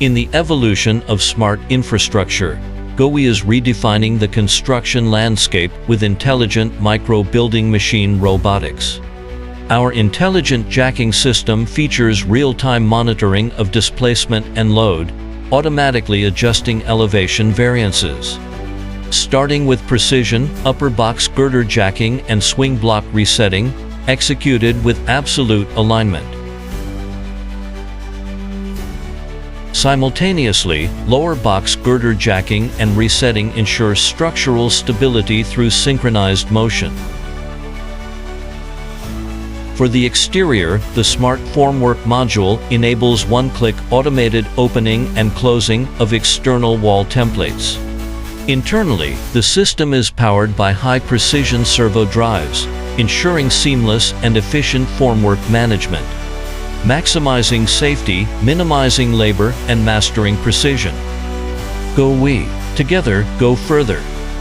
In the evolution of smart infrastructure, GOWE is redefining the construction landscape with intelligent micro-building machine robotics. Our intelligent jacking system features real-time monitoring of displacement and load, automatically adjusting elevation variances. Starting with precision, upper box girder jacking and swing block resetting, executed with absolute alignment. Simultaneously, lower box girder jacking and resetting ensure structural stability through synchronized motion. For the exterior, the smart Formwork module enables one-click automated opening and closing of external wall templates. Internally, the system is powered by high-precision servo drives, ensuring seamless and efficient formwork management, maximizing safety, minimizing labor, and mastering precision. GOWE. Together, go further.